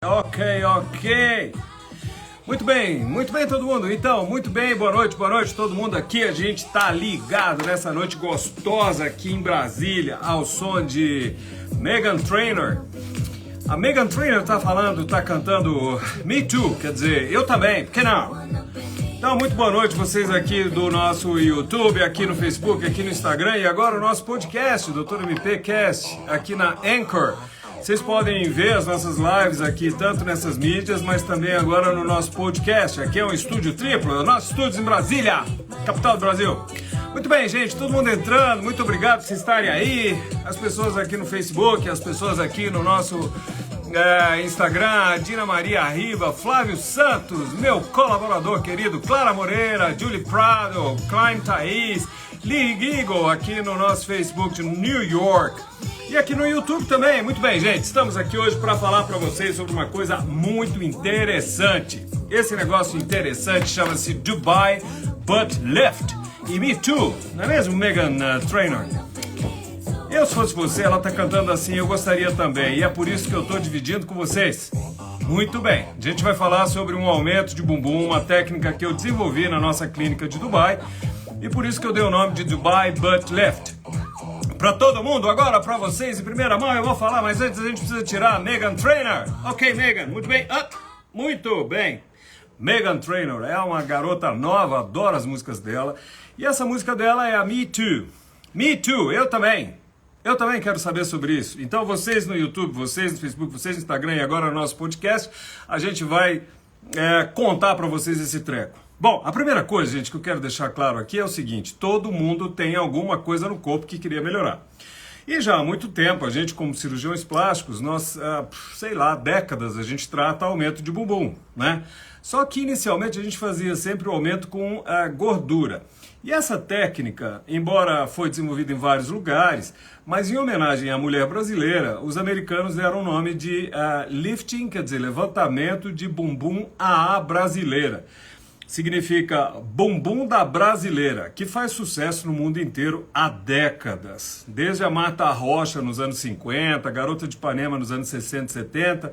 Ok. Muito bem todo mundo. Então, muito bem, boa noite todo mundo aqui. A gente tá ligado nessa noite gostosa aqui em Brasília, ao som de Meghan Trainor. A Meghan Trainor tá cantando Me Too, quer dizer, eu também, por que não? Então, muito boa noite vocês aqui do nosso YouTube, aqui no Facebook, aqui no Instagram e agora o nosso podcast, o Dr. MP Cast, aqui na Anchor. Vocês podem ver as nossas lives aqui, tanto nessas mídias, mas também agora no nosso podcast. Aqui é um estúdio triplo, é o nosso estúdio em Brasília, capital do Brasil. Muito bem, gente, todo mundo entrando, muito obrigado por vocês estarem aí. As pessoas aqui no Facebook, as pessoas aqui no nosso Instagram, Dina Maria Riva, Flávio Santos, meu colaborador querido, Clara Moreira, Julie Prado, Klein Thaís, Lee Gigo aqui no nosso Facebook de New York. E aqui no YouTube também. Muito bem, gente, estamos aqui hoje para falar para vocês sobre uma coisa muito interessante. Esse negócio interessante chama-se Dubai Butt Lift e Me Too, não é mesmo, Meghan Trainor? Eu, se fosse você, ela tá cantando assim, eu gostaria também, e é por isso que eu tô dividindo com vocês. Muito bem, a gente vai falar sobre um aumento de bumbum, uma técnica que eu desenvolvi na nossa clínica de Dubai, e por isso que eu dei o nome de Dubai Butt Lift. Para todo mundo, agora para vocês, em primeira mão eu vou falar, mas antes a gente precisa tirar a Meghan Trainor. Ok, Meghan, muito bem. Muito bem. Meghan Trainor é uma garota nova, adoro as músicas dela. E essa música dela é a Me Too. Me Too, eu também. Eu também quero saber sobre isso. Então vocês no YouTube, vocês no Facebook, vocês no Instagram e agora no nosso podcast, a gente vai contar para vocês esse treco. Bom, a primeira coisa, gente, que eu quero deixar claro aqui é o seguinte: todo mundo tem alguma coisa no corpo que queria melhorar. E já há muito tempo, a gente como cirurgiões plásticos, nós, sei lá, décadas, a gente trata aumento de bumbum, né? Só que inicialmente a gente fazia sempre o aumento com gordura. E essa técnica, embora foi desenvolvida em vários lugares, mas em homenagem à mulher brasileira, os americanos deram o nome de lifting, quer dizer, levantamento de bumbum à brasileira. Significa bumbum da brasileira, que faz sucesso no mundo inteiro há décadas. Desde a Marta Rocha nos anos 50, a Garota de Ipanema nos anos 60 e 70,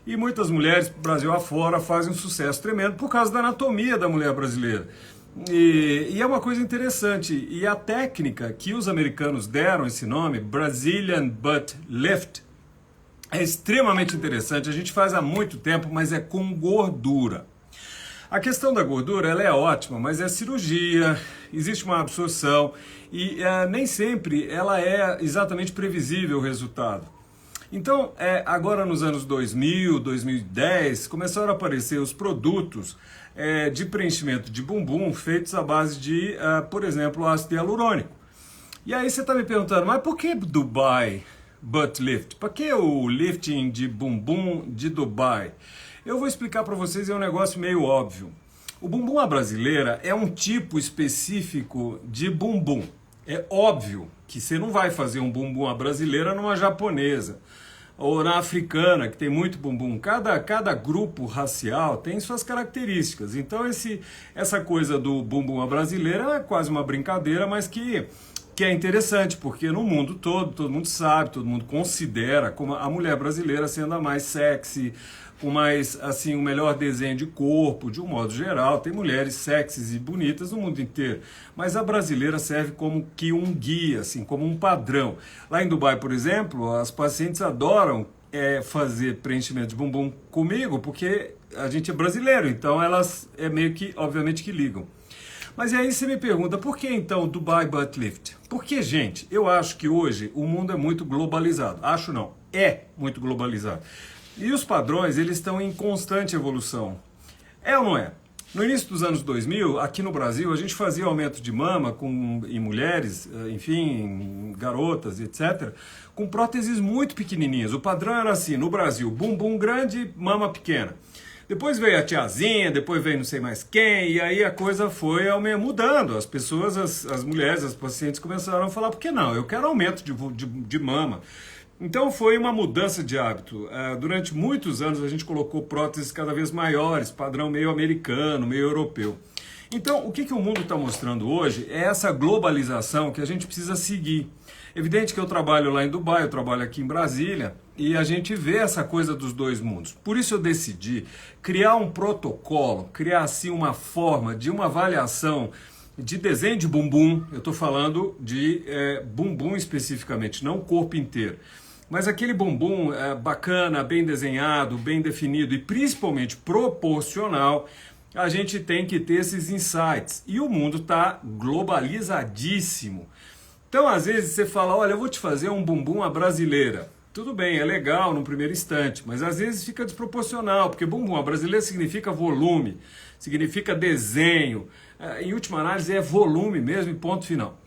e muitas mulheres Brasil afora fazem um sucesso tremendo por causa da anatomia da mulher brasileira. E é uma coisa interessante, e a técnica que os americanos deram esse nome, Brazilian Butt Lift, é extremamente interessante. A gente faz há muito tempo, mas é com gordura. A questão da gordura ela é ótima, mas é cirurgia, existe uma absorção e nem sempre ela é exatamente previsível o resultado. Então, agora nos anos 2000, 2010, começaram a aparecer os produtos de preenchimento de bumbum feitos à base de, por exemplo, ácido hialurônico. E aí você está me perguntando, mas por que Dubai Butt Lift? Por que o lifting de bumbum de Dubai? Eu vou explicar para vocês, é um negócio meio óbvio. O bumbum à brasileira é um tipo específico de bumbum. É óbvio que você não vai fazer um bumbum à brasileira numa japonesa ou na africana, que tem muito bumbum. Cada grupo racial tem suas características. Então essa coisa do bumbum à brasileira é quase uma brincadeira, mas que é interessante, porque no mundo todo mundo sabe, todo mundo considera como a mulher brasileira sendo a mais sexy, com mais, assim, o melhor desenho de corpo, de um modo geral. Tem mulheres sexys e bonitas no mundo inteiro, mas a brasileira serve como que um guia, assim, como um padrão. Lá em Dubai, por exemplo, as pacientes adoram fazer preenchimento de bumbum comigo, porque a gente é brasileiro, então elas meio que, obviamente, que ligam. Mas e aí você me pergunta, por que então Dubai Butt Lift? Porque, gente, eu acho que hoje o mundo é muito globalizado. Acho não, é muito globalizado. E os padrões, eles estão em constante evolução. É ou não é? No início dos anos 2000, aqui no Brasil, a gente fazia aumento de mama em mulheres, enfim, garotas, etc., com próteses muito pequenininhas. O padrão era assim, no Brasil, bumbum grande, mama pequena. Depois veio a tiazinha, depois veio não sei mais quem, e aí a coisa foi mudando. As pessoas, as mulheres, as pacientes começaram a falar, por que não? Eu quero aumento de mama. Então foi uma mudança de hábito. Durante muitos anos a gente colocou próteses cada vez maiores, padrão meio americano, meio europeu. Então o que o mundo está mostrando hoje é essa globalização que a gente precisa seguir. Evidente que eu trabalho lá em Dubai, eu trabalho aqui em Brasília, e a gente vê essa coisa dos dois mundos. Por isso eu decidi criar um protocolo, criar assim uma forma de uma avaliação de desenho de bumbum. Eu estou falando de bumbum especificamente, não o corpo inteiro. Mas aquele bumbum bacana, bem desenhado, bem definido e principalmente proporcional, a gente tem que ter esses insights. E o mundo está globalizadíssimo. Então, às vezes, você fala, olha, eu vou te fazer um bumbum à brasileira. Tudo bem, é legal no primeiro instante, mas às vezes fica desproporcional, porque bumbum à brasileira significa volume, significa desenho. Em última análise, é volume mesmo e ponto final.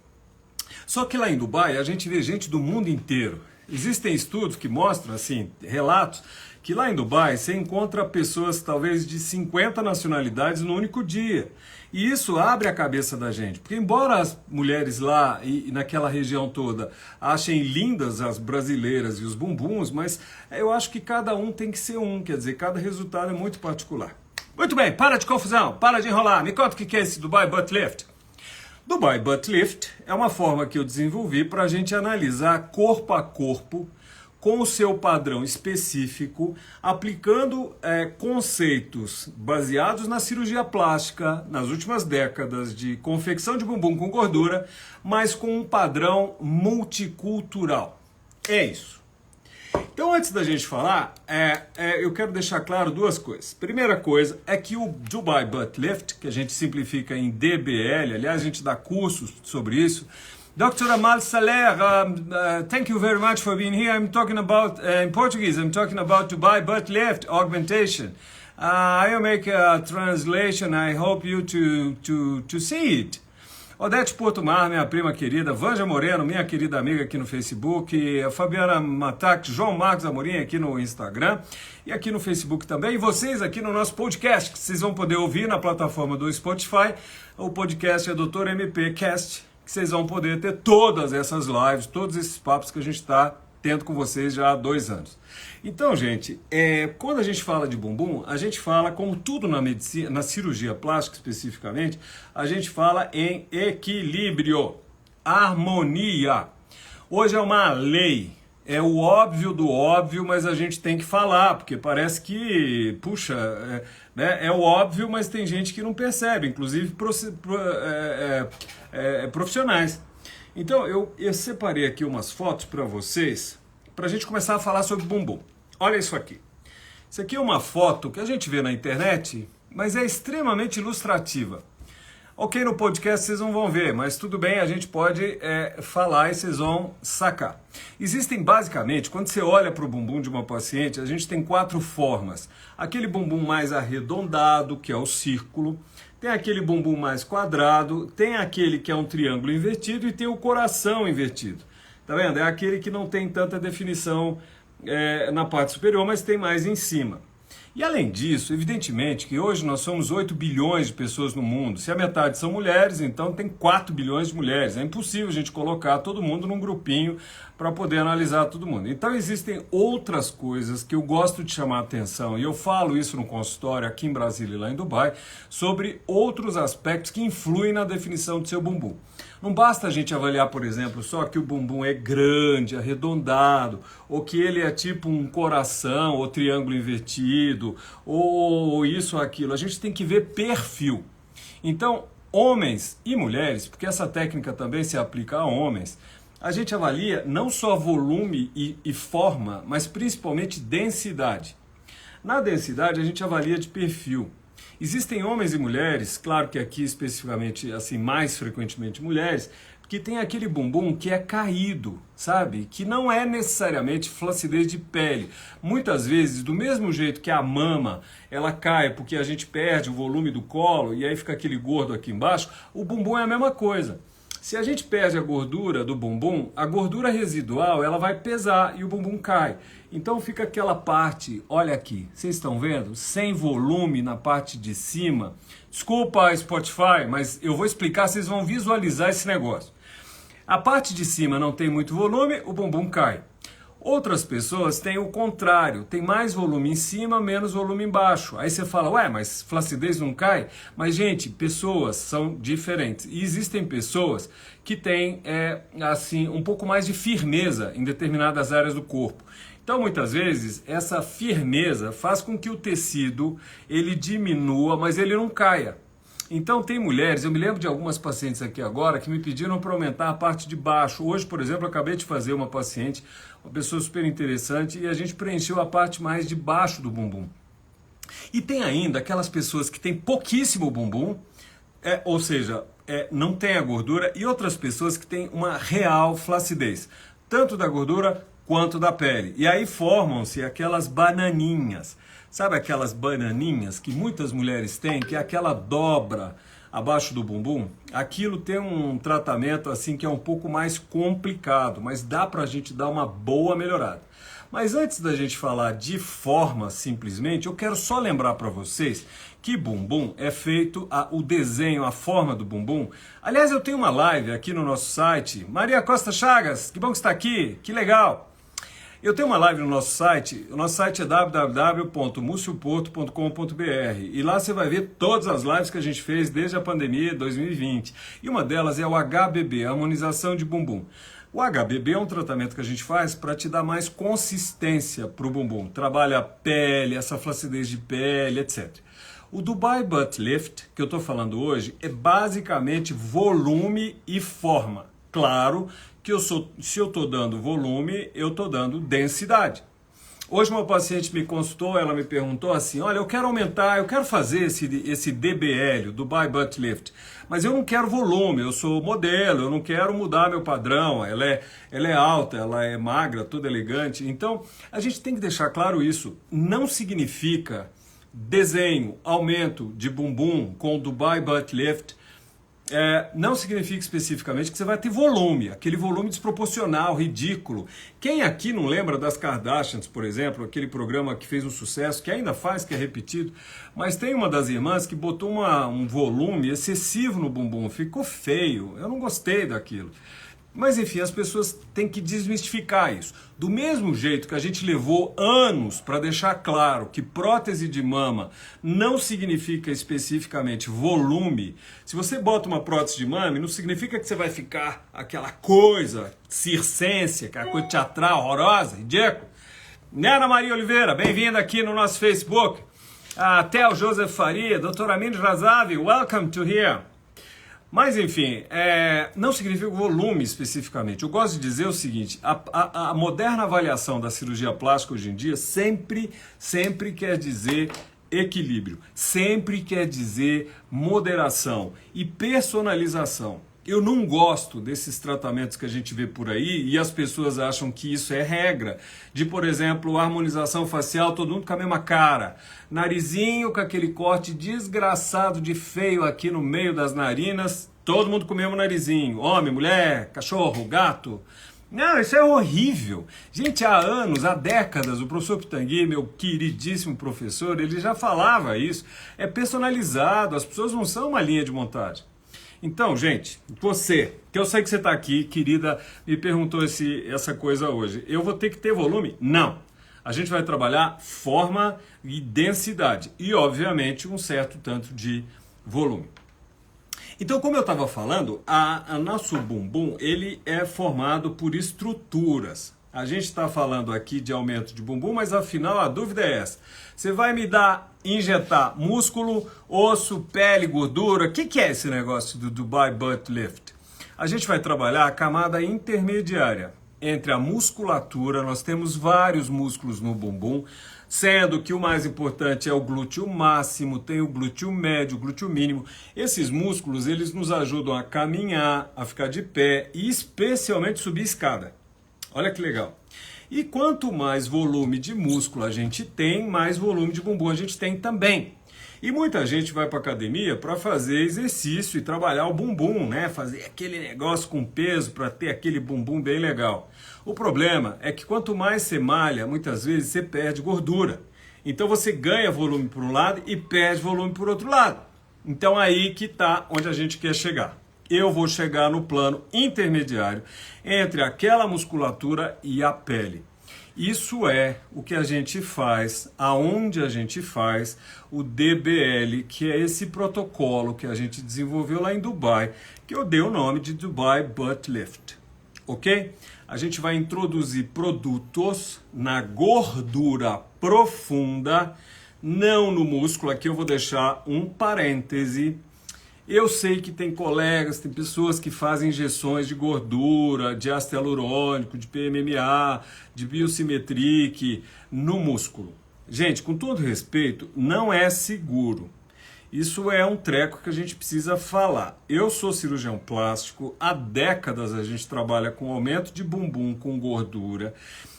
Só que lá em Dubai, a gente vê gente do mundo inteiro. Existem estudos que mostram, assim, relatos, que lá em Dubai você encontra pessoas talvez de 50 nacionalidades no único dia. E isso abre a cabeça da gente, porque embora as mulheres lá e naquela região toda achem lindas as brasileiras e os bumbuns, mas eu acho que cada um tem que ser um, quer dizer, cada resultado é muito particular. Muito bem, para de confusão, para de enrolar, me conta o que é esse Dubai Butt Lift. Dubai Butt Lift é uma forma que eu desenvolvi para a gente analisar corpo a corpo, com o seu padrão específico, aplicando conceitos baseados na cirurgia plástica, nas últimas décadas de confecção de bumbum com gordura, mas com um padrão multicultural. É isso. Então, antes da gente falar, eu quero deixar claro duas coisas. Primeira coisa é que o Dubai Butt Lift, que a gente simplifica em DBL, aliás, a gente dá cursos sobre isso. Dr. Amal Saleh, thank you very much for being here. I'm talking about, in Portuguese, I'm talking about Dubai Butt Lift Augmentation. I'll make a translation, I hope you to see it. Odete Portumar, minha prima querida, Vanja Moreno, minha querida amiga aqui no Facebook, a Fabiana Matac, João Marcos Amorim aqui no Instagram e aqui no Facebook também, e vocês aqui no nosso podcast, que vocês vão poder ouvir na plataforma do Spotify. O podcast é Dr. MP Cast, que vocês vão poder ter todas essas lives, todos esses papos que a gente está tendo com vocês já há 2 anos. Então, gente, quando a gente fala de bumbum, a gente fala, como tudo na medicina, na cirurgia plástica especificamente, a gente fala em equilíbrio, harmonia. Hoje é uma lei, é o óbvio do óbvio, mas a gente tem que falar, porque parece que, puxa, é o óbvio, mas tem gente que não percebe, inclusive profissionais. Então, eu separei aqui umas fotos para vocês, para a gente começar a falar sobre bumbum. Olha isso aqui. Isso aqui é uma foto que a gente vê na internet, mas é extremamente ilustrativa. Ok, no podcast vocês não vão ver, mas tudo bem, a gente pode falar e vocês vão sacar. Existem basicamente, quando você olha para o bumbum de uma paciente, a gente tem 4 formas. Aquele bumbum mais arredondado, que é o círculo. Tem aquele bumbum mais quadrado, tem aquele que é um triângulo invertido e tem o coração invertido. Tá vendo? É aquele que não tem tanta definição na parte superior, mas tem mais em cima. E além disso, evidentemente que hoje nós somos 8 bilhões de pessoas no mundo. Se a metade são mulheres, então tem 4 bilhões de mulheres. É impossível a gente colocar todo mundo num grupinho para poder analisar todo mundo. Então existem outras coisas que eu gosto de chamar a atenção, e eu falo isso no consultório aqui em Brasília e lá em Dubai, sobre outros aspectos que influem na definição do seu bumbum. Não basta a gente avaliar, por exemplo, só que o bumbum é grande, arredondado, ou que ele é tipo um coração, ou triângulo invertido, ou isso ou aquilo. A gente tem que ver perfil. Então, homens e mulheres, porque essa técnica também se aplica a homens, a gente avalia não só volume e forma, mas principalmente densidade. Na densidade, a gente avalia de perfil. Existem homens e mulheres, claro que aqui especificamente, assim, mais frequentemente mulheres, que tem aquele bumbum que é caído, sabe? Que não é necessariamente flacidez de pele. Muitas vezes, do mesmo jeito que a mama, ela cai porque a gente perde o volume do colo e aí fica aquele gordo aqui embaixo, o bumbum é a mesma coisa. Se a gente perde a gordura do bumbum, a gordura residual ela vai pesar e o bumbum cai. Então fica aquela parte, olha aqui, vocês estão vendo? Sem volume na parte de cima. Desculpa Spotify, mas eu vou explicar, vocês vão visualizar esse negócio. A parte de cima não tem muito volume, o bumbum cai. Outras pessoas têm o contrário, tem mais volume em cima, menos volume embaixo. Aí você fala, ué, mas flacidez não cai? Mas, gente, pessoas são diferentes. E existem pessoas que têm, assim, um pouco mais de firmeza em determinadas áreas do corpo. Então, muitas vezes, essa firmeza faz com que o tecido ele diminua, mas ele não caia. Então, tem mulheres, eu me lembro de algumas pacientes aqui agora que me pediram para aumentar a parte de baixo. Hoje, por exemplo, eu acabei de fazer uma paciente, uma pessoa super interessante, e a gente preencheu a parte mais de baixo do bumbum. E tem ainda aquelas pessoas que têm pouquíssimo bumbum, ou seja, não tem a gordura, e outras pessoas que têm uma real flacidez, tanto da gordura quanto da pele. E aí formam-se aquelas bananinhas. Sabe aquelas bananinhas que muitas mulheres têm, que é aquela dobra abaixo do bumbum? Aquilo tem um tratamento assim que é um pouco mais complicado, mas dá pra gente dar uma boa melhorada. Mas antes da gente falar de forma simplesmente, eu quero só lembrar para vocês que bumbum é feito, o desenho, a forma do bumbum. Aliás, eu tenho uma live aqui no nosso site. Maria Costa Chagas, que bom que está aqui, que legal. Eu tenho uma live no nosso site, o nosso site é www.mucioporto.com.br e lá você vai ver todas as lives que a gente fez desde a pandemia de 2020. E uma delas é o HBB, harmonização de bumbum. O HBB é um tratamento que a gente faz para te dar mais consistência para o bumbum. Trabalha a pele, essa flacidez de pele, etc. O Dubai Butt Lift, que eu estou falando hoje, é basicamente volume e forma. Claro que se eu estou dando volume, eu estou dando densidade. Hoje uma paciente me consultou, ela me perguntou assim, olha, eu quero aumentar, eu quero fazer esse DBL, Dubai Butt Lift, mas eu não quero volume, eu sou modelo, eu não quero mudar meu padrão, ela é alta, ela é magra, toda elegante. Então, a gente tem que deixar claro isso, não significa desenho, aumento de bumbum com o Dubai Butt Lift, não significa especificamente que você vai ter volume, aquele volume desproporcional, ridículo. Quem aqui não lembra das Kardashians, por exemplo, aquele programa que fez um sucesso, que ainda faz, que é repetido, mas tem uma das irmãs que botou um volume excessivo no bumbum, ficou feio, eu não gostei daquilo. Mas enfim, as pessoas têm que desmistificar isso. Do mesmo jeito que a gente levou anos para deixar claro que prótese de mama não significa especificamente volume, se você bota uma prótese de mama, não significa que você vai ficar aquela coisa circense, aquela coisa teatral, horrorosa, ridícula. Né, Ana Maria Oliveira, bem-vinda aqui no nosso Facebook. Até o Joseph Faria, Dr. Amin Razavi, welcome to here. Mas, enfim, não significa volume especificamente. Eu gosto de dizer o seguinte, a moderna avaliação da cirurgia plástica hoje em dia sempre quer dizer equilíbrio, sempre quer dizer moderação e personalização. Eu não gosto desses tratamentos que a gente vê por aí e as pessoas acham que isso é regra. De, por exemplo, harmonização facial, todo mundo com a mesma cara. Narizinho com aquele corte desgraçado de feio aqui no meio das narinas. Todo mundo com o mesmo narizinho. Homem, mulher, cachorro, gato. Não, isso é horrível. Gente, há anos, há décadas, o professor Pitangui, meu queridíssimo professor, ele já falava isso. É personalizado, as pessoas não são uma linha de montagem. Então, gente, você, que eu sei que você está aqui, querida, me perguntou essa coisa hoje. Eu vou ter que ter volume? Não. A gente vai trabalhar forma e densidade. E, obviamente, um certo tanto de volume. Então, como eu estava falando, o nosso bumbum, ele é formado por estruturas. A gente está falando aqui de aumento de bumbum, mas afinal a dúvida é essa. Você vai me injetar músculo, osso, pele, gordura? O que é esse negócio do Dubai Butt Lift? A gente vai trabalhar a camada intermediária entre a musculatura, nós temos vários músculos no bumbum, sendo que o mais importante é o glúteo máximo, tem o glúteo médio, o glúteo mínimo. Esses músculos, eles nos ajudam a caminhar, a ficar de pé e especialmente subir escada. Olha que legal. E quanto mais volume de músculo a gente tem, mais volume de bumbum a gente tem também. E muita gente vai para academia para fazer exercício e trabalhar o bumbum, né? Fazer aquele negócio com peso para ter aquele bumbum bem legal. O problema é que quanto mais você malha, muitas vezes você perde gordura. Então você ganha volume por um lado e perde volume por outro lado. Então aí que está onde a gente quer chegar. Eu vou chegar no plano intermediário entre aquela musculatura e a pele. Isso é o que a gente faz, aonde a gente faz o DBL, que é esse protocolo que a gente desenvolveu lá em Dubai, que eu dei o nome de Dubai Butt Lift. ok? A gente vai introduzir produtos na gordura profunda, não no músculo. Aqui eu vou deixar um parêntese. Eu sei que tem colegas, tem pessoas que fazem injeções de gordura, de ácido hialurônico, de PMMA, de Biosimetric no músculo. Gente, com todo respeito, não é seguro. Isso é um treco que a gente precisa falar. Eu sou cirurgião plástico, há décadas a gente trabalha com aumento de bumbum com gordura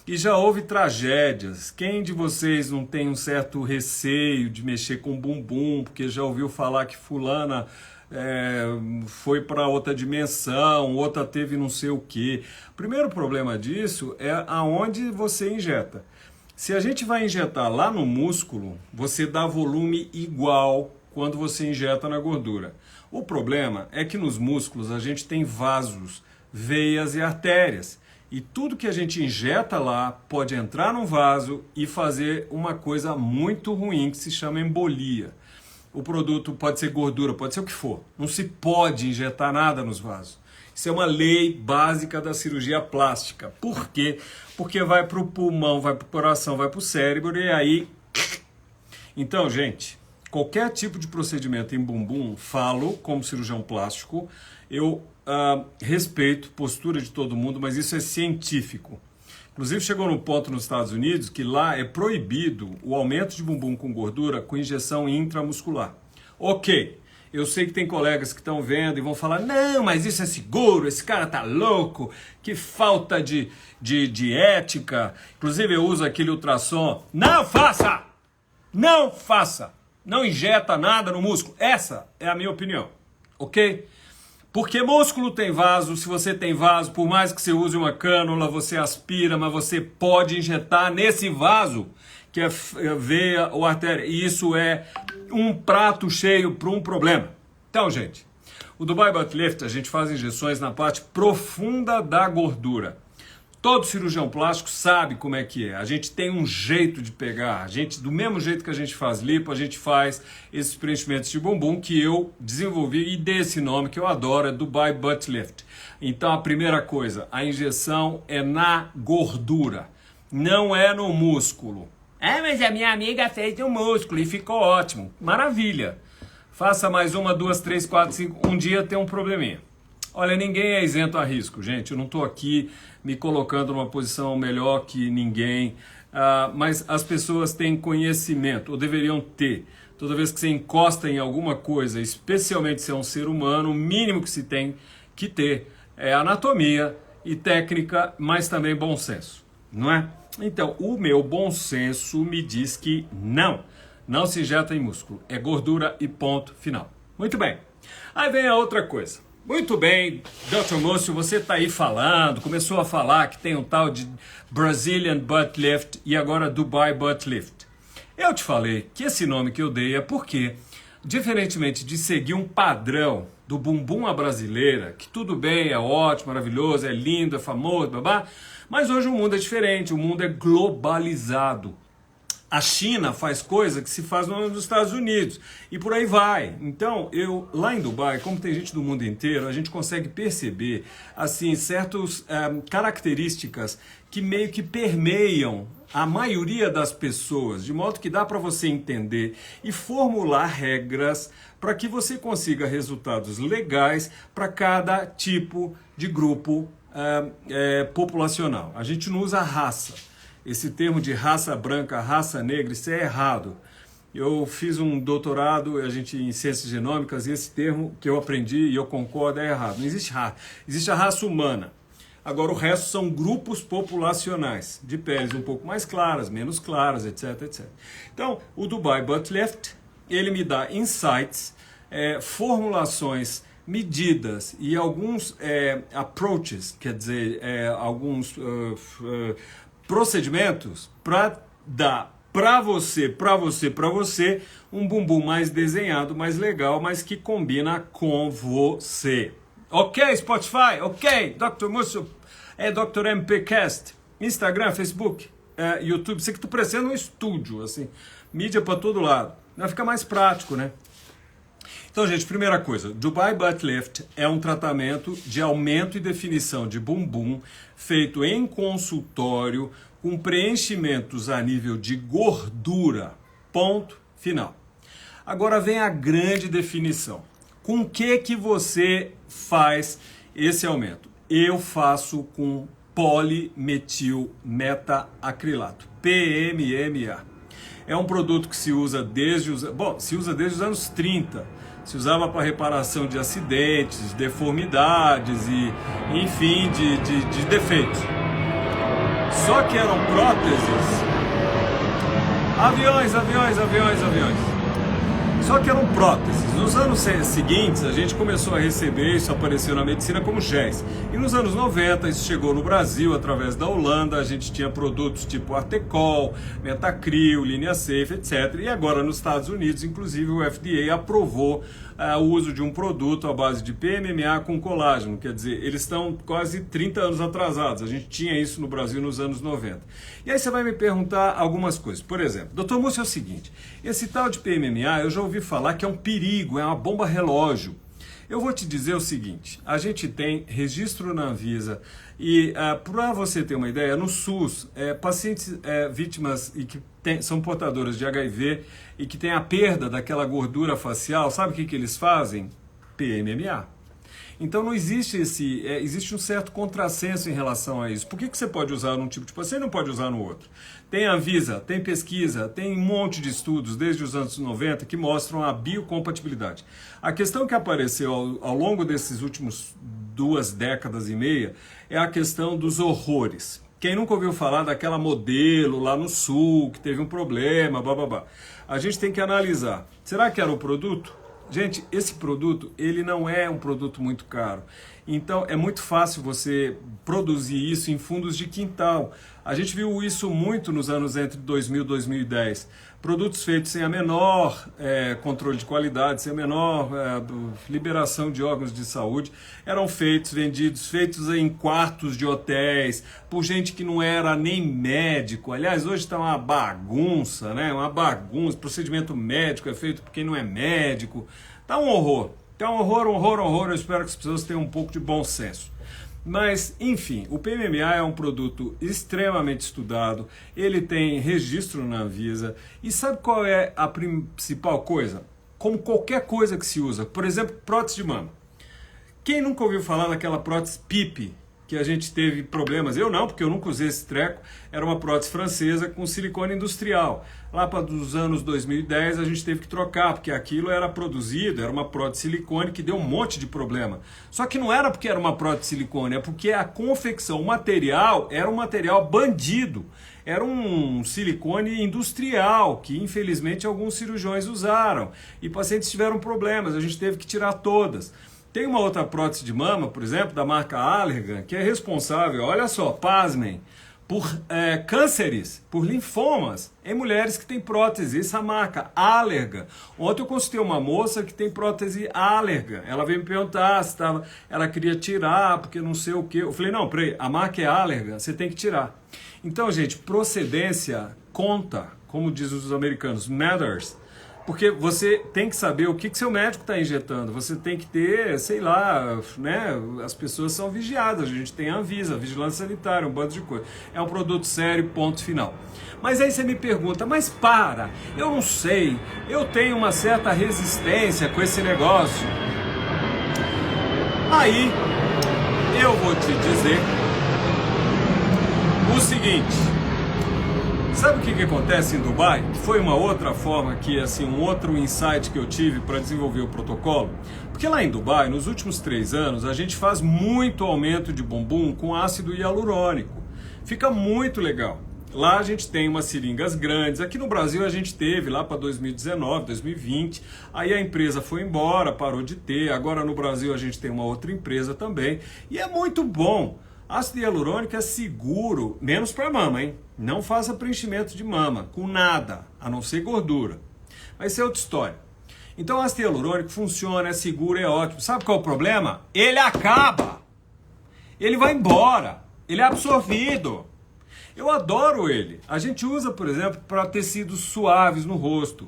e já houve tragédias. Quem de vocês não tem um certo receio de mexer com bumbum, porque já ouviu falar que fulana foi para outra dimensão, outra teve não sei o quê? O primeiro problema disso é aonde você injeta. Se a gente vai injetar lá no músculo, você dá volume igual quando você injeta na gordura. O problema é que nos músculos a gente tem vasos, veias e artérias. E tudo que a gente injeta lá pode entrar num vaso e fazer uma coisa muito ruim que se chama embolia. O produto pode ser gordura, pode ser o que for. Não se pode injetar nada nos vasos. Isso é uma lei básica da cirurgia plástica. Por quê? Porque vai para o pulmão, vai para o coração, vai para o cérebro e aí... Então, gente, qualquer tipo de procedimento em bumbum, falo como cirurgião plástico, eu respeito a postura de todo mundo, mas isso é científico. Inclusive chegou num ponto nos Estados Unidos que lá é proibido o aumento de bumbum com gordura com injeção intramuscular. Ok, eu sei que tem colegas que estão vendo e vão falar, não, mas isso é seguro, esse cara tá louco, que falta de ética. Inclusive eu uso aquele ultrassom. Não faça! Não faça! Não injeta nada no músculo. Essa é a minha opinião, ok? Porque músculo tem vaso, se você tem vaso, por mais que você use uma cânula, você aspira, mas você pode injetar nesse vaso, que é veia ou artéria. E isso é um prato cheio para um problema. Então, gente, o Dubai Butt Lift, a gente faz injeções na parte profunda da gordura. Todo cirurgião plástico sabe como é que é. A gente tem um jeito de pegar. A gente, do mesmo jeito que a gente faz lipo, a gente faz esses preenchimentos de bumbum que eu desenvolvi e dei esse nome que eu adoro, é Dubai Butt Lift. Então, a primeira coisa, a injeção é na gordura, não é no músculo. Mas a minha amiga fez no músculo e ficou ótimo. Maravilha. Faça mais uma, duas, três, quatro, cinco. Um dia tem um probleminha. Olha, ninguém é isento a risco, gente. Eu não estou aqui me colocando numa posição melhor que ninguém, mas as pessoas têm conhecimento, ou deveriam ter. Toda vez que você encosta em alguma coisa, especialmente se é um ser humano, o mínimo que se tem que ter é anatomia e técnica, mas também bom senso, não é? Então, o meu bom senso me diz que não se injeta em músculo, é gordura e ponto final. Muito bem, aí vem a outra coisa. Muito bem, Dr. Múcio, você está aí falando, começou a falar que tem um tal de Brazilian Butt Lift e agora Dubai Butt Lift. Eu te falei que esse nome que eu dei é porque, diferentemente de seguir um padrão do bumbum à brasileira, que tudo bem, é ótimo, maravilhoso, é lindo, é famoso, babá, mas hoje o mundo é diferente, o mundo é globalizado. A China faz coisa que se faz nos Estados Unidos e por aí vai. Então, lá em Dubai, como tem gente do mundo inteiro, a gente consegue perceber assim certas características que meio que permeiam a maioria das pessoas, de modo que dá para você entender e formular regras para que você consiga resultados legais para cada tipo de grupo populacional. A gente não usa raça. Esse termo de raça branca, raça negra, isso é errado. Eu fiz um doutorado em ciências genômicas e esse termo que eu aprendi e eu concordo é errado. Não existe raça. Existe a raça humana. Agora o resto são grupos populacionais, de peles um pouco mais claras, menos claras, etc, etc. Então, o Dubai Butt Lift, ele me dá insights, formulações, medidas e alguns approaches, quer dizer, alguns procedimentos para dar para você um bumbum mais desenhado, mais legal, mas que combina com você. Ok, Spotify? Ok, Dr. Múcio, Dr. MPcast, Instagram, Facebook, YouTube. Sei que estou parecendo um estúdio, assim, mídia para todo lado. Vai ficar mais prático, né? Então, gente, primeira coisa, Dubai Butt Lift é um tratamento de aumento e definição de bumbum feito em consultório com preenchimentos a nível de gordura. Ponto final. Agora vem a grande definição. Com que você faz esse aumento? Eu faço com polimetil meta-acrilato, PMMA. É um produto que se usa desde os anos 30. Se usava para reparação de acidentes, deformidades e, enfim, de defeitos. Só que eram próteses. Aviões. Só que eram próteses. Nos anos seguintes, a gente começou a receber, isso apareceu na medicina como géis. E nos anos 90, isso chegou no Brasil, através da Holanda, a gente tinha produtos tipo Artecol, Metacril, Linea Safe, etc. E agora nos Estados Unidos, inclusive, o FDA aprovou o uso de um produto à base de PMMA com colágeno. Quer dizer, eles estão quase 30 anos atrasados. A gente tinha isso no Brasil nos anos 90. E aí você vai me perguntar algumas coisas. Por exemplo, doutor Múcio, é o seguinte, esse tal de PMMA, eu já ouvi falar que é um perigo, é uma bomba relógio. Eu vou te dizer o seguinte, a gente tem registro na Anvisa e para você ter uma ideia, no SUS, pacientes vítimas e que são portadoras de HIV e que têm a perda daquela gordura facial, sabe o que eles fazem? PMMA. Então não existe existe um certo contrassenso em relação a isso. Por que você pode usar num tipo de paciente e não pode usar no outro? Tem Anvisa, tem pesquisa, tem um monte de estudos desde os anos 90 que mostram a biocompatibilidade. A questão que apareceu ao longo desses últimos 2 décadas e meia é a questão dos horrores. Quem nunca ouviu falar daquela modelo lá no sul que teve um problema, bababá. A gente tem que analisar. Será que era o produto? Gente, esse produto, ele não é um produto muito caro. Então, é muito fácil você produzir isso em fundos de quintal. A gente viu isso muito nos anos entre 2000 e 2010. Produtos feitos sem a menor controle de qualidade, sem a menor liberação de órgãos de saúde, eram vendidos em quartos de hotéis, por gente que não era nem médico. Aliás, hoje está uma bagunça, né? Uma bagunça. Procedimento médico é feito por quem não é médico. Tá um horror. Tá um horror. Eu espero que as pessoas tenham um pouco de bom senso. Mas, enfim, o PMMA é um produto extremamente estudado, ele tem registro na Anvisa, e sabe qual é a principal coisa? Como qualquer coisa que se usa, por exemplo, prótese de mama. Quem nunca ouviu falar daquela prótese PIP, que a gente teve problemas? Eu não, porque eu nunca usei esse treco, era uma prótese francesa com silicone industrial. Lá para os anos 2010 a gente teve que trocar, porque aquilo era produzido, era uma prótese de silicone que deu um monte de problema. Só que não era porque era uma prótese de silicone, é porque a confecção, o material era um material bandido. Era um silicone industrial, que infelizmente alguns cirurgiões usaram. E pacientes tiveram problemas, a gente teve que tirar todas. Tem uma outra prótese de mama, por exemplo, da marca Allergan, que é responsável, olha só, pasmem, por cânceres, por linfomas, em mulheres que têm prótese. Essa marca, Allergan. Ontem eu consultei uma moça que tem prótese Allergan. Ela veio me perguntar se ela queria tirar, porque não sei o quê. Eu falei, não, peraí, a marca é Allergan, você tem que tirar. Então, gente, procedência conta, como dizem os americanos, matters. Porque você tem que saber o que seu médico está injetando. Você tem que ter, sei lá, né? As pessoas são vigiadas. A gente tem a Anvisa, a Vigilância Sanitária, um bando de coisa. É um produto sério, ponto final. Mas aí você me pergunta, mas eu não sei, eu tenho uma certa resistência com esse negócio. Aí, eu vou te dizer o seguinte... Sabe o que acontece em Dubai? Que foi uma outra forma que, assim, um outro insight que eu tive para desenvolver o protocolo. Porque lá em Dubai, nos últimos 3 anos, a gente faz muito aumento de bumbum com ácido hialurônico. Fica muito legal. Lá a gente tem umas seringas grandes. Aqui no Brasil a gente teve lá para 2019, 2020. Aí a empresa foi embora, parou de ter. Agora no Brasil a gente tem uma outra empresa também. E é muito bom. Ácido hialurônico é seguro, menos para mama, hein? Não faça preenchimento de mama com nada, a não ser gordura. Mas isso é outra história. Então o ácido hialurônico funciona, é seguro, é ótimo. Sabe qual é o problema? Ele acaba. Ele vai embora. Ele é absorvido. Eu adoro ele. A gente usa, por exemplo, para tecidos suaves no rosto.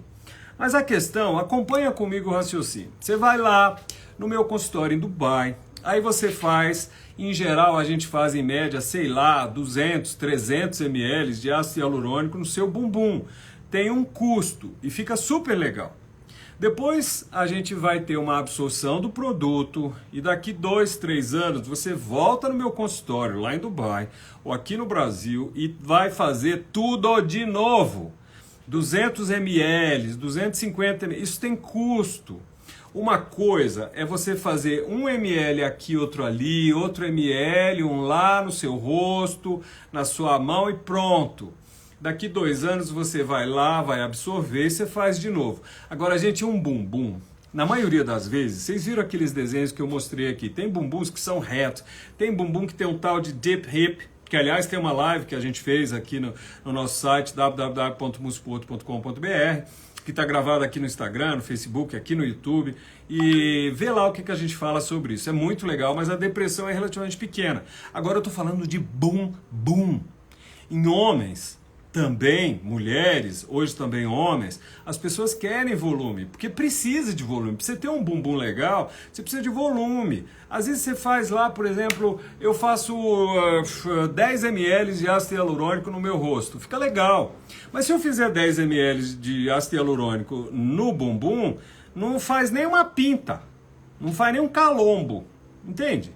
Mas a questão, acompanha comigo o raciocínio. Você vai lá no meu consultório em Dubai, aí você faz, em geral a gente faz em média, sei lá, 200, 300 ml de ácido hialurônico no seu bumbum. Tem um custo e fica super legal. Depois a gente vai ter uma absorção do produto e daqui 2, 3 anos você volta no meu consultório lá em Dubai ou aqui no Brasil e vai fazer tudo de novo. 200 ml, 250 ml, isso tem custo. Uma coisa é você fazer 1 ml aqui, outro ali, outro ml, um lá no seu rosto, na sua mão e pronto. Daqui 2 anos você vai lá, vai absorver e você faz de novo. Agora, gente, um bumbum, na maioria das vezes, vocês viram aqueles desenhos que eu mostrei aqui, tem bumbuns que são retos, tem bumbum que tem um tal de deep hip, que aliás tem uma live que a gente fez aqui no nosso site www.musculoto.com.br, que está gravado aqui no Instagram, no Facebook, aqui no YouTube, e vê lá o que a gente fala sobre isso. É muito legal, mas a depressão é relativamente pequena. Agora eu estou falando de bumbum. Em homens, também mulheres, hoje também homens, as pessoas querem volume, porque precisa de volume. Para você ter um bumbum legal, você precisa de volume. Às vezes você faz lá, por exemplo, eu faço 10 ml de ácido hialurônico no meu rosto, fica legal. Mas se eu fizer 10 ml de ácido hialurônico no bumbum, não faz nem uma pinta, não faz nem um calombo, entende?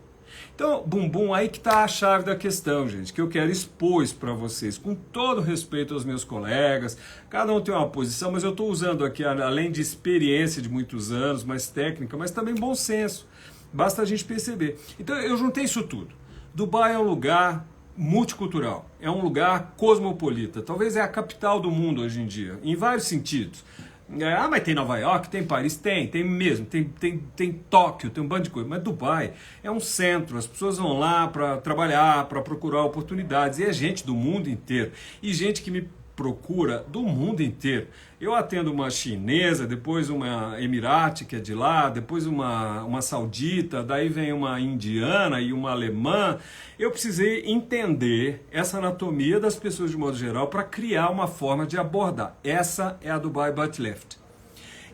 Então, bumbum, aí que está a chave da questão, gente, que eu quero expor isso para vocês, com todo respeito aos meus colegas, cada um tem uma posição, mas eu estou usando aqui, além de experiência de muitos anos, mais técnica, mas também bom senso, basta a gente perceber. Então, eu juntei isso tudo. Dubai é um lugar multicultural, é um lugar cosmopolita, talvez é a capital do mundo hoje em dia, em vários sentidos. Mas tem Nova York, tem Paris, tem mesmo, tem Tóquio, tem um bando de coisa, mas Dubai é um centro, as pessoas vão lá para trabalhar, para procurar oportunidades, e é gente do mundo inteiro, e gente que me procura do mundo inteiro. Eu atendo uma chinesa, depois uma emirate, que é de lá, depois uma saudita, daí vem uma indiana e uma alemã. Eu precisei entender essa anatomia das pessoas de modo geral para criar uma forma de abordar. Essa é a Dubai Butt Lift.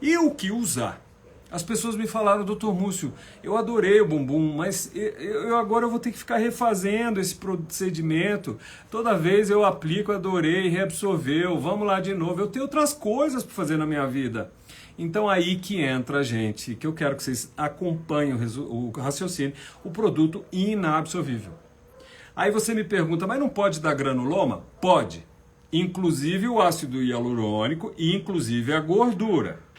E o que usar? As pessoas me falaram, doutor Múcio, eu adorei o bumbum, mas agora eu vou ter que ficar refazendo esse procedimento. Toda vez eu aplico, adorei, reabsorveu, vamos lá de novo. Eu tenho outras coisas para fazer na minha vida. Então aí que entra, gente, que eu quero que vocês acompanhem o raciocínio, o produto inabsorvível. Aí você me pergunta, mas não pode dar granuloma? Pode. Inclusive o ácido hialurônico e inclusive a gordura.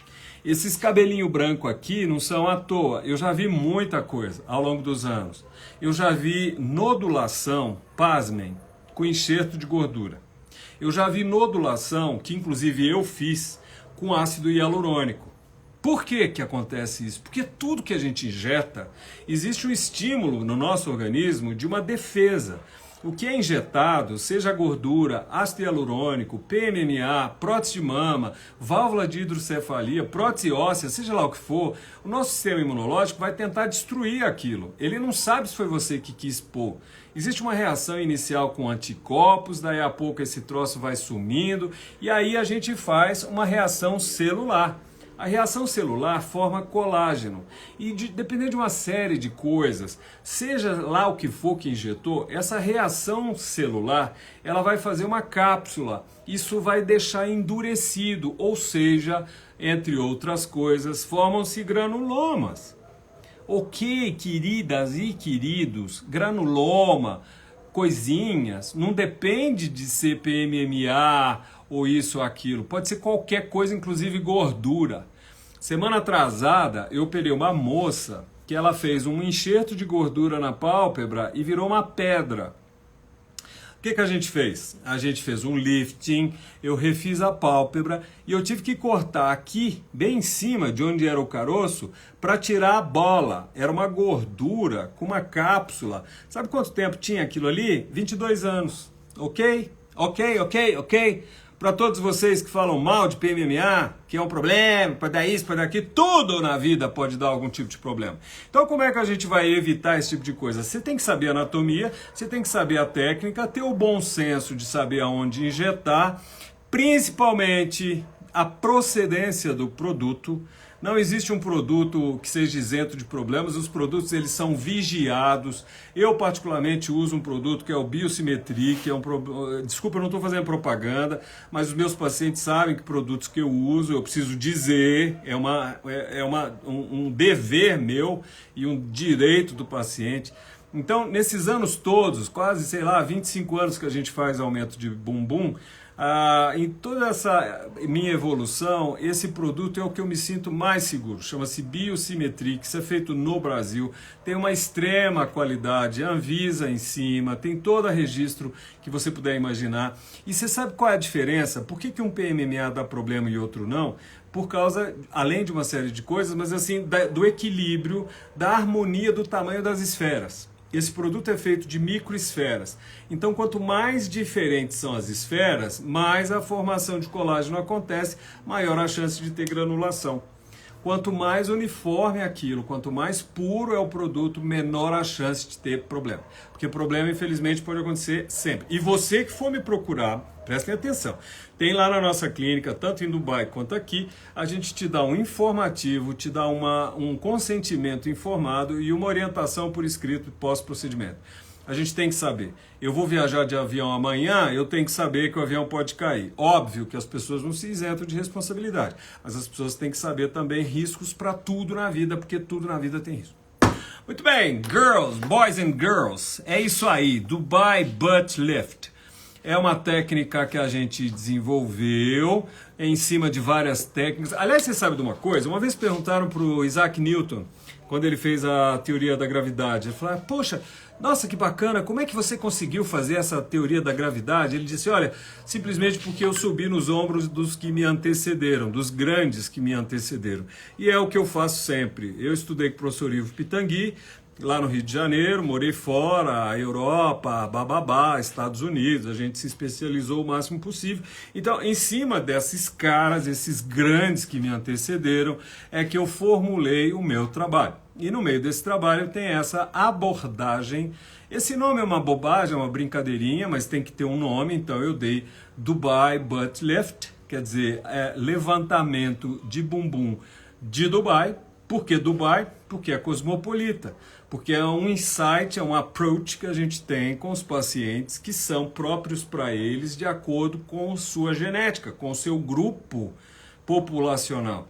Esses cabelinho branco aqui não são à toa. Eu já vi muita coisa ao longo dos anos. Eu já vi nodulação, pasmem, com enxerto de gordura. Eu já vi nodulação, que inclusive eu fiz, com ácido hialurônico. Por que que acontece isso? Porque tudo que a gente injeta, existe um estímulo no nosso organismo de uma defesa. O que é injetado, seja gordura, ácido hialurônico, PMMA, prótese de mama, válvula de hidrocefalia, prótese óssea, seja lá o que for, o nosso sistema imunológico vai tentar destruir aquilo. Ele não sabe se foi você que quis pôr. Existe uma reação inicial com anticorpos, daí a pouco esse troço vai sumindo, e aí a gente faz uma reação celular. A reação celular forma colágeno e dependendo de uma série de coisas, seja lá o que for que injetou, essa reação celular ela vai fazer uma cápsula, isso vai deixar endurecido, ou seja, entre outras coisas, formam-se granulomas. Ok, queridas e queridos, granuloma, coisinhas, não depende de ser PMMA ou isso ou aquilo, pode ser qualquer coisa, inclusive gordura. Semana atrasada, eu operei uma moça que ela fez um enxerto de gordura na pálpebra e virou uma pedra. O que a gente fez? A gente fez um lifting, eu refiz a pálpebra e eu tive que cortar aqui, bem em cima de onde era o caroço, para tirar a bola. Era uma gordura com uma cápsula. Sabe quanto tempo tinha aquilo ali? 22 anos. Ok? Ok? Para todos vocês que falam mal de PMMA, que é um problema, pode dar isso, pode dar aquilo, tudo na vida pode dar algum tipo de problema. Então como é que a gente vai evitar esse tipo de coisa? Você tem que saber a anatomia, você tem que saber a técnica, ter o bom senso de saber aonde injetar, principalmente a procedência do produto. Não existe um produto que seja isento de problemas, os produtos eles são vigiados. Eu particularmente uso um produto que é o Biosimetri, que é desculpa, eu não estou fazendo propaganda, mas os meus pacientes sabem que produtos que eu uso, eu preciso dizer, um dever meu e um direito do paciente. Então, nesses anos todos, quase, 25 anos que a gente faz aumento de bumbum, em toda essa minha evolução, esse produto é o que eu me sinto mais seguro. Chama-se Biosimetri, que isso é feito no Brasil, tem uma extrema qualidade, Anvisa em cima, tem todo registro que você puder imaginar. E você sabe qual é a diferença? Por que um PMMA dá problema e outro não? Por causa, além de uma série de coisas, mas assim, do equilíbrio, da harmonia do tamanho das esferas. Esse produto é feito de microesferas. Então, quanto mais diferentes são as esferas, mais a formação de colágeno acontece, maior a chance de ter granulação. Quanto mais uniforme aquilo, quanto mais puro é o produto, menor a chance de ter problema. Porque problema, infelizmente, pode acontecer sempre. E você que for me procurar, prestem atenção, tem lá na nossa clínica, tanto em Dubai quanto aqui, a gente te dá um informativo, te dá um consentimento informado e uma orientação por escrito pós-procedimento. A gente tem que saber, eu vou viajar de avião amanhã, eu tenho que saber que o avião pode cair. Óbvio que as pessoas não se isentam de responsabilidade, mas as pessoas têm que saber também riscos para tudo na vida, porque tudo na vida tem risco. Muito bem, girls, boys and girls, é isso aí, Dubai Butt Lift. É uma técnica que a gente desenvolveu em cima de várias técnicas. Aliás, você sabe de uma coisa? Uma vez perguntaram para o Isaac Newton, quando ele fez a teoria da gravidade, ele falou, poxa, nossa, que bacana, como é que você conseguiu fazer essa teoria da gravidade? Ele disse, olha, simplesmente porque eu subi nos ombros dos que me antecederam, dos grandes que me antecederam. E é o que eu faço sempre. Eu estudei com o professor Ivo Pitangui, lá no Rio de Janeiro, morei fora, Europa, bababá, Estados Unidos, a gente se especializou o máximo possível. Então, em cima desses caras, esses grandes que me antecederam, é que eu formulei o meu trabalho. E no meio desse trabalho tem essa abordagem. Esse nome é uma bobagem, é uma brincadeirinha, mas tem que ter um nome, então eu dei Dubai Butt Lift, quer dizer, levantamento de bumbum de Dubai. Por que Dubai? Porque é cosmopolita, porque é um insight, é um approach que a gente tem com os pacientes que são próprios para eles de acordo com sua genética, com o seu grupo populacional.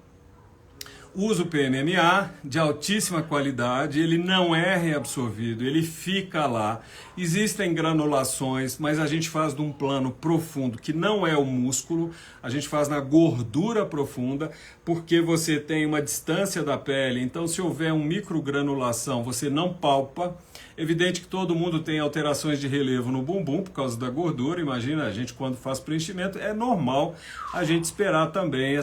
Uso PMMA de altíssima qualidade, ele não é reabsorvido, ele fica lá. Existem granulações, mas a gente faz de um plano profundo, que não é o músculo, a gente faz na gordura profunda, porque você tem uma distância da pele, então se houver uma microgranulação, você não palpa. Evidente que todo mundo tem alterações de relevo no bumbum por causa da gordura, imagina, a gente quando faz preenchimento, é normal a gente esperar também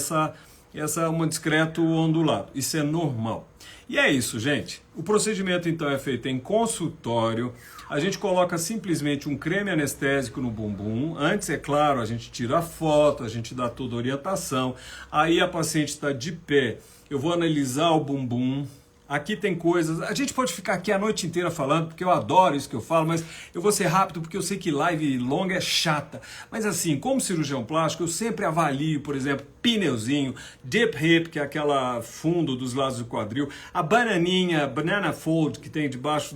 um discreto ondulado. Isso é normal. E é isso, gente. O procedimento, então, é feito em consultório. A gente coloca simplesmente um creme anestésico no bumbum. Antes, é claro, a gente tira a foto, a gente dá toda a orientação. Aí a paciente está de pé. Eu vou analisar o bumbum. Aqui tem coisas, a gente pode ficar aqui a noite inteira falando, porque eu adoro isso que eu falo, mas eu vou ser rápido porque eu sei que live longa é chata. Mas assim, como cirurgião plástico, eu sempre avalio, por exemplo, pneuzinho, dip hip, que é aquela fundo dos lados do quadril, a bananinha, banana fold, que tem debaixo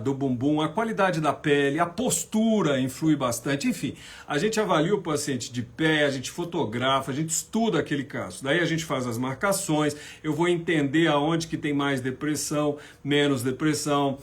do bumbum, a qualidade da pele, a postura influi bastante, enfim. A gente avalia o paciente de pé, a gente fotografa, a gente estuda aquele caso. Daí a gente faz as marcações, eu vou entender aonde que tem mais depressão, menos depressão,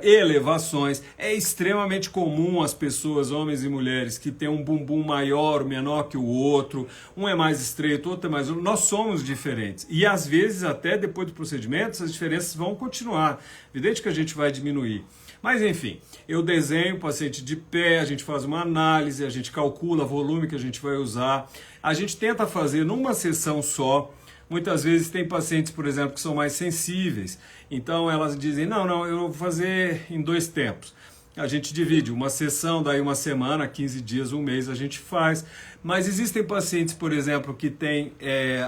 elevações. É extremamente comum as pessoas, homens e mulheres, que têm um bumbum maior, menor que o outro, um é mais estreito, outro é mais... Nós somos diferentes. E às vezes, até depois do procedimento, as diferenças vão continuar. Evidente que a gente vai diminuir. Mas enfim, eu desenho o paciente de pé, a gente faz uma análise, a gente calcula o volume que a gente vai usar. A gente tenta fazer numa sessão só. Muitas vezes tem pacientes, por exemplo, que são mais sensíveis. Então elas dizem, não, eu vou fazer em 2 tempos. a gente divide uma sessão, daí uma semana, 15 dias, um mês a gente faz. Mas existem pacientes, por exemplo, que têm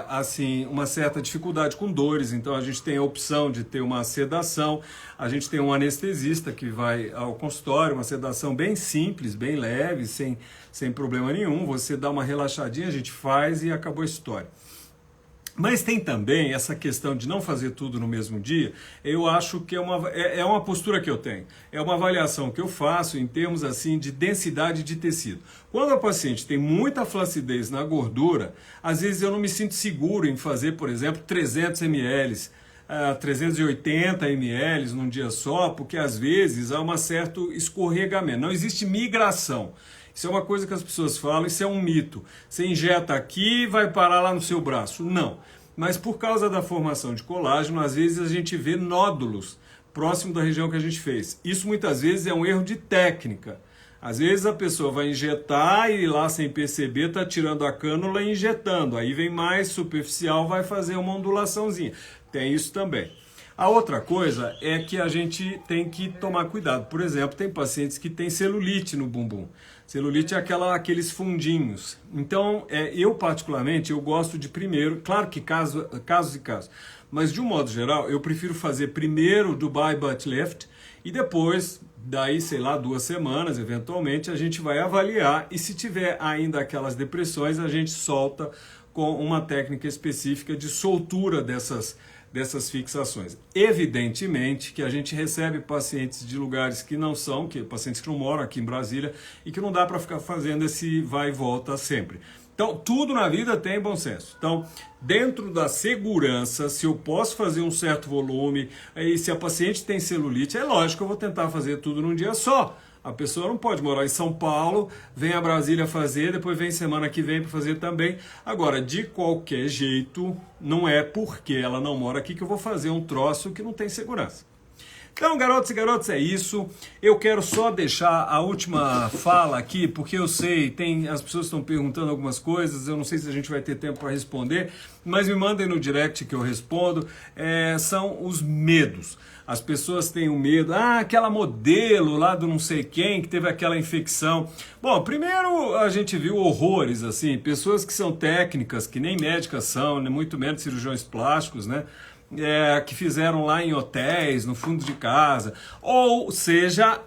assim, uma certa dificuldade com dores, então a gente tem a opção de ter uma sedação, a gente tem um anestesista que vai ao consultório, uma sedação bem simples, bem leve, sem problema nenhum, você dá uma relaxadinha, a gente faz e acabou a história. Mas tem também essa questão de não fazer tudo no mesmo dia, eu acho que é uma postura que eu tenho, é uma avaliação que eu faço em termos assim de densidade de tecido. Quando a paciente tem muita flacidez na gordura, às vezes eu não me sinto seguro em fazer, por exemplo, 300 ml, 380 ml num dia só, porque às vezes há um certo escorregamento, não existe migração. Isso é uma coisa que as pessoas falam, isso é um mito. Você injeta aqui e vai parar lá no seu braço. Não. Mas por causa da formação de colágeno, às vezes a gente vê nódulos próximo da região que a gente fez. Isso muitas vezes é um erro de técnica. Às vezes a pessoa vai injetar e lá sem perceber está tirando a cânula e injetando. Aí vem mais superficial, vai fazer uma ondulaçãozinha. Tem isso também. A outra coisa é que a gente tem que tomar cuidado. Por exemplo, tem pacientes que têm celulite no bumbum. Celulite é aqueles fundinhos. Então, eu particularmente, eu gosto de primeiro, claro que casos e casos, mas de um modo geral, eu prefiro fazer primeiro o Dubai Butt Lift e depois, daí, sei lá, 2 semanas, eventualmente, a gente vai avaliar e se tiver ainda aquelas depressões, a gente solta com uma técnica específica de soltura dessas fixações. Evidentemente que a gente recebe pacientes de lugares que não são, pacientes que não moram aqui em Brasília e que não dá para ficar fazendo esse vai e volta sempre. Então, tudo na vida tem bom senso. Então, dentro da segurança, se eu posso fazer um certo volume, e se a paciente tem celulite, é lógico que eu vou tentar fazer tudo num dia só. A pessoa não pode morar em São Paulo, vem a Brasília fazer, depois vem semana que vem para fazer também. Agora, de qualquer jeito, não é porque ela não mora aqui que eu vou fazer um troço que não tem segurança. Então, garotos e garotas, é isso. Eu quero só deixar a última fala aqui, porque eu sei, as pessoas estão perguntando algumas coisas, eu não sei se a gente vai ter tempo para responder, mas me mandem no direct que eu respondo. São os medos. As pessoas têm o medo, aquela modelo lá do não sei quem que teve aquela infecção. Bom, primeiro a gente viu horrores, assim, pessoas que são técnicas, que nem médicas são, muito menos cirurgiões plásticos, né? Que fizeram lá em hotéis, no fundo de casa. Ou seja,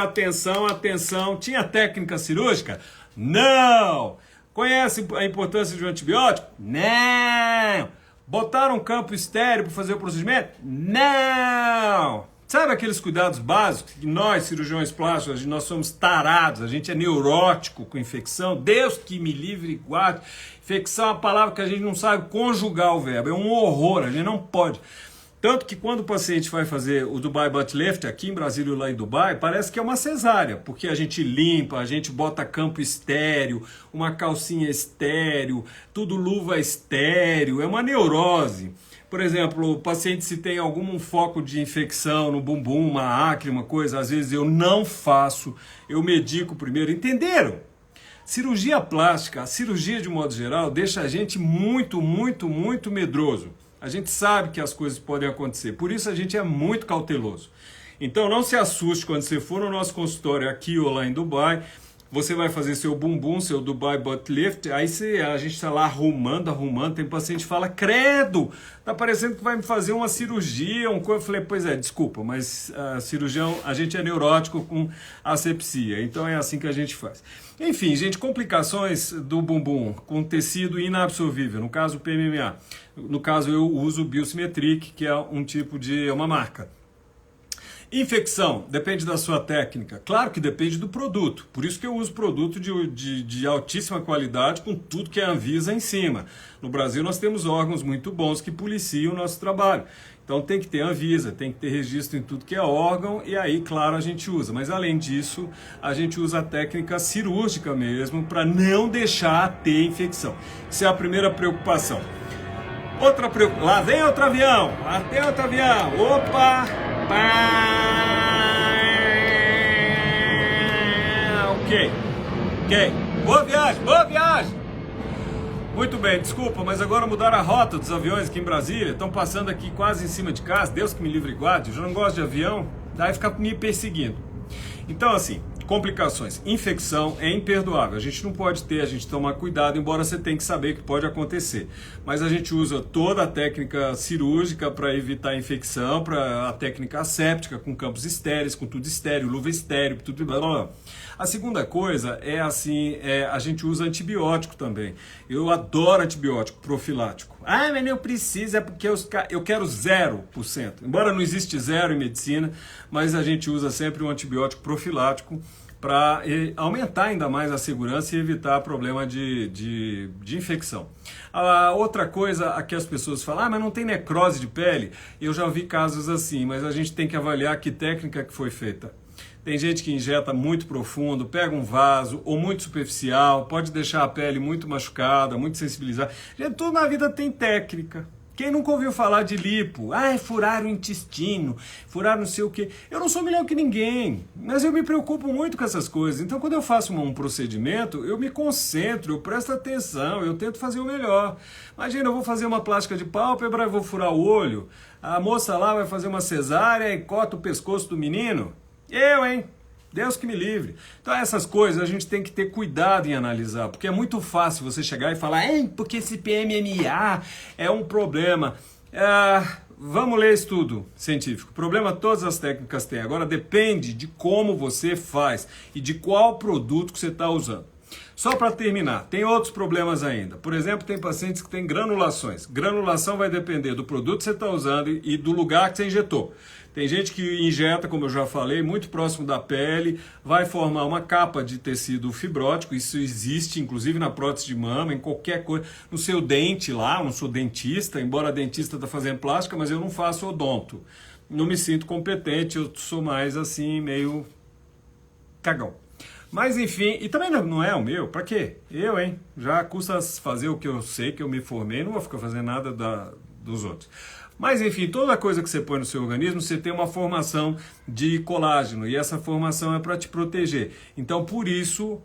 atenção, tinha técnica cirúrgica? Não! Conhece a importância de um antibiótico? Não! Botaram um campo estéril para fazer o procedimento? Não! Sabe aqueles cuidados básicos que nós, cirurgiões plásticos, nós somos tarados, a gente é neurótico com infecção? Deus que me livre e guarde. Infecção é uma palavra que a gente não sabe conjugar o verbo, é um horror, a gente não pode. Tanto que quando o paciente vai fazer o Dubai Butt Lift, aqui em Brasília ou lá em Dubai, parece que é uma cesárea, porque a gente limpa, a gente bota campo estéreo, uma calcinha estéreo, tudo luva estéreo, é uma neurose. Por exemplo, o paciente se tem algum foco de infecção no bumbum, uma acne, uma coisa, às vezes eu não faço, eu medico primeiro, entenderam? Cirurgia plástica, a cirurgia de modo geral, deixa a gente muito medroso. A gente sabe que as coisas podem acontecer, por isso a gente é muito cauteloso. Então não se assuste quando você for no nosso consultório aqui ou lá em Dubai, você vai fazer seu bumbum, seu Dubai Butt Lift, aí a gente está lá arrumando, tem paciente que fala, credo, tá parecendo que vai me fazer uma cirurgia, eu falei, pois é, desculpa, mas cirurgião, a gente é neurótico com asepsia, então é assim que a gente faz. Enfim, gente, complicações do bumbum com tecido inabsorvível, no caso o PMMA, no caso eu uso o Biosymmetric, que é um tipo de, uma marca. Infecção, depende da sua técnica. Claro que depende do produto. Por isso que eu uso produto de altíssima qualidade com tudo que é Anvisa em cima. No Brasil nós temos órgãos muito bons que policiam o nosso trabalho. Então tem que ter Anvisa, tem que ter registro em tudo que é órgão e aí, claro, a gente usa. Mas além disso, a gente usa a técnica cirúrgica mesmo para não deixar ter infecção. Essa é a primeira preocupação. Outra preocupação. Lá vem outro avião! Lá tem outro avião! Opa! Ok. Boa viagem! Muito bem, desculpa, mas agora mudaram a rota dos aviões aqui em Brasília. Estão passando aqui quase em cima de casa. Deus que me livre e guarde. Eu já não gosto de avião, daí fica me perseguindo. Então, assim, complicações. Infecção é imperdoável. A gente não pode ter, a gente tomar cuidado, embora você tenha que saber que pode acontecer. Mas a gente usa toda a técnica cirúrgica para evitar a infecção, para a técnica asséptica, com campos estéreis, com tudo estéreo, luva estéreo, tudo blá blá blá. A segunda coisa é assim, a gente usa antibiótico também. Eu adoro antibiótico profilático. Ah, mas não precisa, é porque eu quero 0%. Embora não existe zero em medicina, mas a gente usa sempre um antibiótico profilático para aumentar ainda mais a segurança e evitar problema de infecção. A outra coisa a que as pessoas falam, mas não tem necrose de pele? Eu já vi casos assim, mas a gente tem que avaliar que técnica que foi feita. Tem gente que injeta muito profundo, pega um vaso ou muito superficial, pode deixar a pele muito machucada, muito sensibilizada. Gente, tudo na vida tem técnica. Quem nunca ouviu falar de lipo? Ah, furar o intestino, furar não sei o quê. Eu não sou melhor que ninguém, mas eu me preocupo muito com essas coisas. Então, quando eu faço um procedimento, eu me concentro, eu presto atenção, eu tento fazer o melhor. Imagina, eu vou fazer uma plástica de pálpebra, eu vou furar o olho, a moça lá vai fazer uma cesárea e corta o pescoço do menino. Eu, hein? Deus que me livre. Então essas coisas a gente tem que ter cuidado em analisar, porque é muito fácil você chegar e falar, porque esse PMMA é um problema. Vamos ler estudo científico. Problema todas as técnicas têm. Agora depende de como você faz e de qual produto que você está usando. Só para terminar, tem outros problemas ainda. Por exemplo, tem pacientes que têm granulações. Granulação vai depender do produto que você está usando e do lugar que você injetou. Tem gente que injeta, como eu já falei, muito próximo da pele, vai formar uma capa de tecido fibrótico, isso existe inclusive na prótese de mama, em qualquer coisa, no seu dente lá, eu não sou dentista, embora dentista está fazendo plástica, mas eu não faço odonto. Não me sinto competente, eu sou mais assim, meio cagão. Mas enfim, e também não é o meu, pra quê? Eu, hein? Já custa fazer o que eu sei, que eu me formei, não vou ficar fazendo nada dos outros. Mas enfim, toda coisa que você põe no seu organismo, você tem uma formação de colágeno e essa formação é para te proteger. Então, por isso,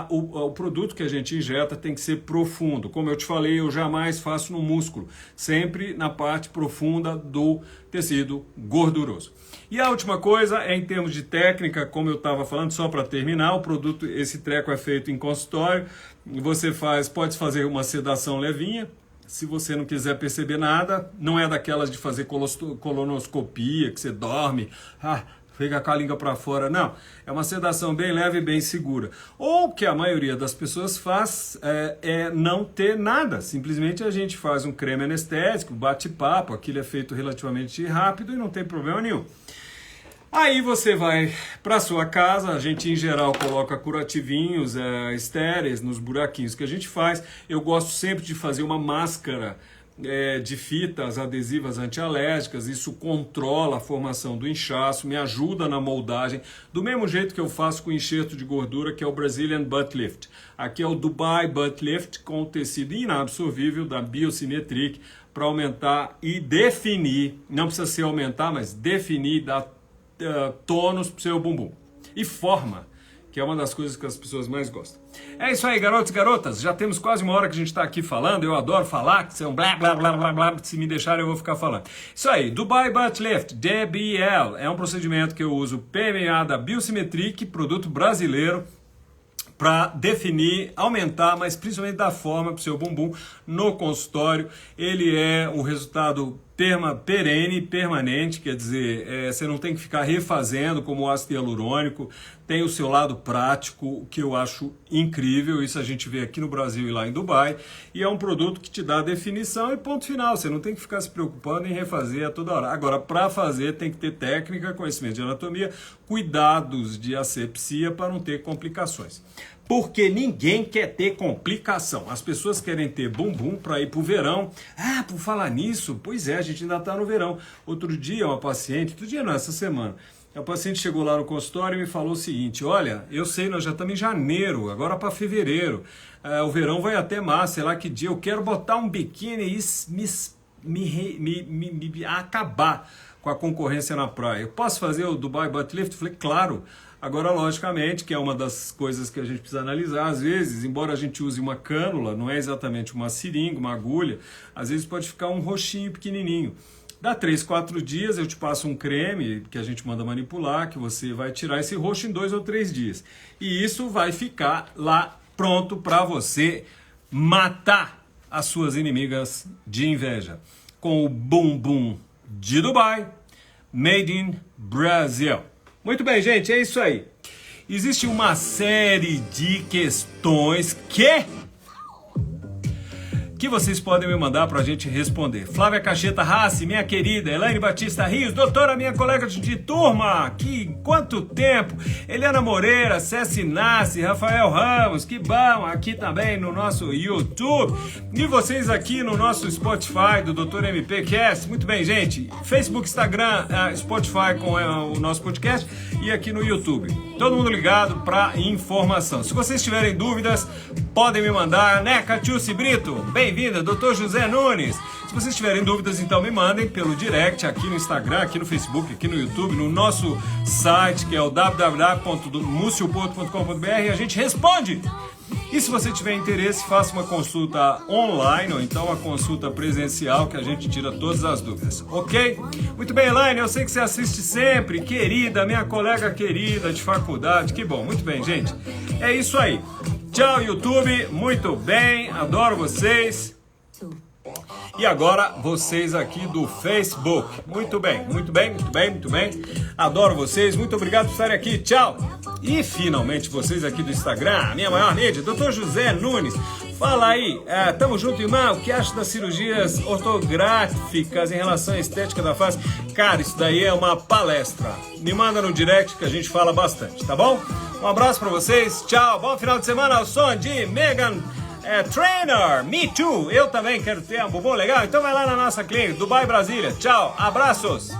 o produto que a gente injeta tem que ser profundo. Como eu te falei, eu jamais faço no músculo, sempre na parte profunda do tecido gorduroso. E a última coisa é em termos de técnica, como eu estava falando, só para terminar, o produto, esse treco é feito em consultório, você pode fazer uma sedação levinha. Se você não quiser perceber nada, não é daquelas de fazer colonoscopia, que você dorme, fica com a língua para fora, não. É uma sedação bem leve e bem segura. Ou o que a maioria das pessoas faz é não ter nada. Simplesmente a gente faz um creme anestésico, bate-papo, aquilo é feito relativamente rápido e não tem problema nenhum. Aí você vai para sua casa, a gente em geral coloca curativinhos estéreis nos buraquinhos que a gente faz. Eu gosto sempre de fazer uma máscara de fitas adesivas antialérgicas, isso controla a formação do inchaço, me ajuda na moldagem, do mesmo jeito que eu faço com enxerto de gordura, que é o Brazilian Butt Lift. Aqui é o Dubai Butt Lift com o tecido inabsorvível da Biosymmetric para aumentar e definir, não precisa ser aumentar, mas definir, dar tônus pro seu bumbum. E forma, que é uma das coisas que as pessoas mais gostam. É isso aí, garotos e garotas. Já temos quase uma hora que a gente está aqui falando. Eu adoro falar, que são blá, blá, blá, blá, blá. Se me deixarem, eu vou ficar falando. Isso aí, Dubai Butt Lift, DBL. É um procedimento que eu uso PMA da Biosymmetric, produto brasileiro, para definir, aumentar, mas principalmente dar forma para o seu bumbum no consultório. Ele é um resultado perene, permanente, quer dizer, você não tem que ficar refazendo como o ácido hialurônico, tem o seu lado prático, que eu acho incrível, isso a gente vê aqui no Brasil e lá em Dubai, e é um produto que te dá definição e ponto final, você não tem que ficar se preocupando em refazer a toda hora. Agora, para fazer tem que ter técnica, conhecimento de anatomia, cuidados de asepsia para não ter complicações. Porque ninguém quer ter complicação. As pessoas querem ter bumbum para ir para o verão. Por falar nisso, pois é, a gente ainda está no verão. Outro dia, uma paciente, essa semana, a paciente chegou lá no consultório e me falou o seguinte, olha, eu sei, nós já estamos em janeiro, agora para fevereiro, o verão vai até março, sei lá que dia, eu quero botar um biquíni e acabar com a concorrência na praia. Eu posso fazer o Dubai Butt Lift? Eu falei, claro. Agora, logicamente, que é uma das coisas que a gente precisa analisar, às vezes, embora a gente use uma cânula, não é exatamente uma seringa, uma agulha, às vezes pode ficar um roxinho pequenininho. Dá 3, 4 dias, eu te passo um creme que a gente manda manipular, que você vai tirar esse roxo em 2 ou 3 dias. E isso vai ficar lá pronto para você matar as suas inimigas de inveja. Com o bumbum de Dubai, made in Brazil. Muito bem, gente, é isso aí. Existe uma série de questões que vocês podem me mandar para a gente responder. Flávia Cacheta Rassi, minha querida, Elaine Batista Rios, doutora, minha colega de turma, que quanto tempo, Eliana Moreira, Ceci Nassi, Rafael Ramos, que bom, aqui também no nosso YouTube, e vocês aqui no nosso Spotify do Dr. MP Cast, muito bem, gente, Facebook, Instagram, Spotify com o nosso podcast e aqui no YouTube. Todo mundo ligado para informação. Se vocês tiverem dúvidas, podem me mandar, né, Catiúci Brito? Bem-vinda, Dr. José Nunes. Se vocês tiverem dúvidas, então me mandem pelo direct aqui no Instagram, aqui no Facebook, aqui no YouTube, no nosso site, que é o www.mucioporto.com.br, a gente responde. E se você tiver interesse, faça uma consulta online ou então uma consulta presencial que a gente tira todas as dúvidas, ok? Muito bem, Elaine, eu sei que você assiste sempre, querida, minha colega querida de faculdade, que bom, muito bem, gente. É isso aí. Tchau, YouTube, muito bem, adoro vocês. E agora, vocês aqui do Facebook. Muito bem, muito bem, muito bem, muito bem. Adoro vocês, muito obrigado por estarem aqui, tchau. E finalmente, vocês aqui do Instagram, minha maior rede, Dr. José Nunes. Fala aí, tamo junto, irmão, o que acha das cirurgias ortográficas em relação à estética da face? Cara, isso daí é uma palestra. Me manda no direct que a gente fala bastante, tá bom? Um abraço pra vocês, tchau, bom final de semana ao som de Megan Trainer, Me Too, eu também quero ter um bumbum legal, então vai lá na nossa clínica, Dubai, Brasília, tchau, abraços!